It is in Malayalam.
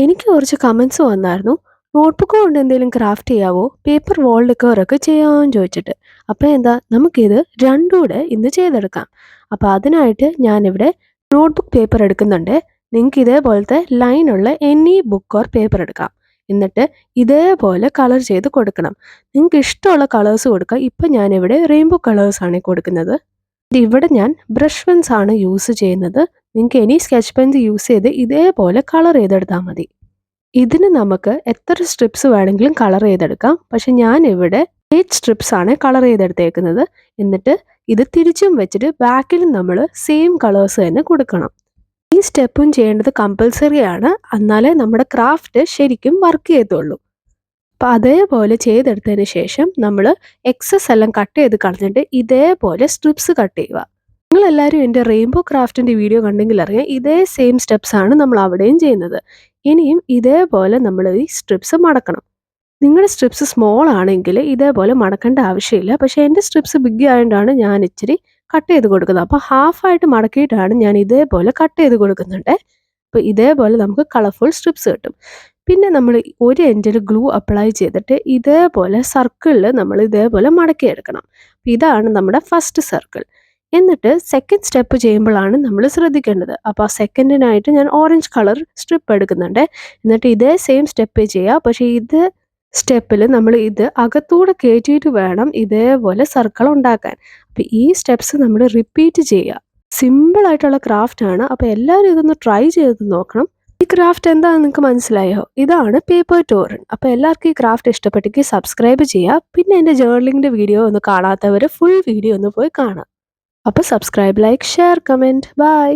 എനിക്ക് കുറച്ച് കമൻസ് വന്നായിരുന്നു. നോട്ട്ബുക്ക് കൊണ്ട് എന്തെങ്കിലും ക്രാഫ്റ്റ് ചെയ്യാവോ? പേപ്പർ വാൾ ഡെക്കോറൊക്കെ ചെയ്യാമെന്ന് ചോദിച്ചിട്ട്. അപ്പോൾ എന്താ നമുക്കിത് രണ്ടും കൂടെ ഇന്ന് ചെയ്തെടുക്കാം. അപ്പോൾ അതിനായിട്ട് ഞാനിവിടെ നോട്ട്ബുക്ക് പേപ്പർ എടുക്കുന്നുണ്ട്. നിങ്ങൾക്ക് ഇതേപോലത്തെ ലൈനുള്ള എനി ബുക്ക് ഓർ പേപ്പർ എടുക്കാം. എന്നിട്ട് ഇതേപോലെ കളർ ചെയ്ത് കൊടുക്കണം. നിങ്ങൾക്ക് ഇഷ്ടമുള്ള കളേഴ്സ് കൊടുക്കാം. ഇപ്പം ഞാനിവിടെ റെയിൻബോ കളേഴ്സാണ് കൊടുക്കുന്നത്. ഇവിടെ ഞാൻ ബ്രഷ് പെൻസ് ആണ് യൂസ് ചെയ്യുന്നത്. നിങ്ങൾക്ക് എനി സ്കെച്ച് പെൻസ് യൂസ് ചെയ്ത് ഇതേപോലെ കളർ ചെയ്തെടുത്താൽ മതി. ഇതിന് നമുക്ക് എത്ര സ്ട്രിപ്സ് വേണമെങ്കിലും കളർ ചെയ്തെടുക്കാം. പക്ഷെ ഞാനിവിടെ 8 സ്ട്രിപ്സ് ആണ് കളർ ചെയ്തെടുത്തേക്കുന്നത്. എന്നിട്ട് ഇത് തിരിച്ചും വെച്ചിട്ട് ബാക്കിലും നമ്മൾ സെയിം കളേഴ്സ് തന്നെ കൊടുക്കണം. ഈ സ്റ്റെപ്പും ചെയ്യേണ്ടത് കമ്പൽസറി ആണ്. എന്നാലേ നമ്മുടെ ക്രാഫ്റ്റ് ശരിക്കും വർക്ക് ചെയ്യത്തുള്ളൂ. അപ്പോൾ അതേപോലെ ചെയ്തെടുത്തതിന് ശേഷം നമ്മൾ എക്സസ് എല്ലാം കട്ട് ചെയ്ത് കളഞ്ഞിട്ട് ഇതേപോലെ സ്ട്രിപ്സ് കട്ട് ചെയ്യുക. നിങ്ങളെല്ലാവരും എൻ്റെ റെയിൻബോ ക്രാഫ്റ്റിൻ്റെ വീഡിയോ കണ്ടെങ്കിൽ അറിയാം, ഇതേ സെയിം സ്റ്റെപ്സ് ആണ് നമ്മൾ അവിടെയും ചെയ്യുന്നത്. ഇനിയും ഇതേപോലെ നമ്മൾ ഈ സ്ട്രിപ്സ് മടക്കണം. നിങ്ങളുടെ സ്ട്രിപ്സ് സ്മോൾ ആണെങ്കിൽ ഇതേപോലെ മടക്കേണ്ട ആവശ്യമില്ല. പക്ഷേ എൻ്റെ സ്ട്രിപ്സ് ബിഗ് ആയതുകൊണ്ടാണ് ഞാൻ ഇച്ചിരി കട്ട് ചെയ്ത് കൊടുക്കുന്നത്. അപ്പോൾ ഹാഫായിട്ട് മടക്കിയിട്ടാണ് ഞാൻ ഇതേപോലെ കട്ട് ചെയ്ത് കൊടുക്കുന്നുണ്ട്. അപ്പോൾ ഇതേപോലെ നമുക്ക് കളർഫുൾ സ്ട്രിപ്സ് കിട്ടും. പിന്നെ നമ്മൾ ഒരു എൻഡിൽ ഗ്ലൂ അപ്ലൈ ചെയ്തിട്ട് ഇതേപോലെ സർക്കിളിൽ നമ്മൾ ഇതേപോലെ മടക്കിയെടുക്കണം. ഇതാണ് നമ്മുടെ ഫസ്റ്റ് സർക്കിൾ. എന്നിട്ട് സെക്കൻഡ് സ്റ്റെപ്പ് ചെയ്യുമ്പോഴാണ് നമ്മൾ ശ്രദ്ധിക്കേണ്ടത്. അപ്പോൾ ആ സെക്കൻഡിനായിട്ട് ഞാൻ ഓറഞ്ച് കളർ സ്ട്രിപ്പ് എടുക്കുന്നുണ്ട്. എന്നിട്ട് ഇതേ സെയിം സ്റ്റെപ്പ് ചെയ്യുക. പക്ഷേ ഇത് സ്റ്റെപ്പിൽ നമ്മൾ ഇത് അകത്തൂടെ കയറ്റിയിട്ട് വേണം ഇതേപോലെ സർക്കിൾ ഉണ്ടാക്കാൻ. അപ്പോൾ ഈ സ്റ്റെപ്സ് നമ്മൾ റിപ്പീറ്റ് ചെയ്യുക. സിമ്പിളായിട്ടുള്ള ക്രാഫ്റ്റാണ്. അപ്പോൾ എല്ലാവരും ഇതൊന്ന് ട്രൈ ചെയ്ത് നോക്കണം. ഈ ക്രാഫ്റ്റ് എന്താണെന്ന് നിങ്ങൾക്ക് മനസ്സിലായോ? ഇതാണ് പേപ്പർ ടോറൻ. അപ്പോൾ എല്ലാവർക്കും ഈ ക്രാഫ്റ്റ് ഇഷ്ടപ്പെട്ടെങ്കിൽ സബ്സ്ക്രൈബ് ചെയ്യുക. പിന്നെ എൻ്റെ ജേർണലിങ്ങിൻ്റെ വീഡിയോ ഒന്ന് കാണാത്തവർ ഫുൾ വീഡിയോ ഒന്ന് പോയി കാണാം. അപ്പോൾ subscribe, like, share, comment. By.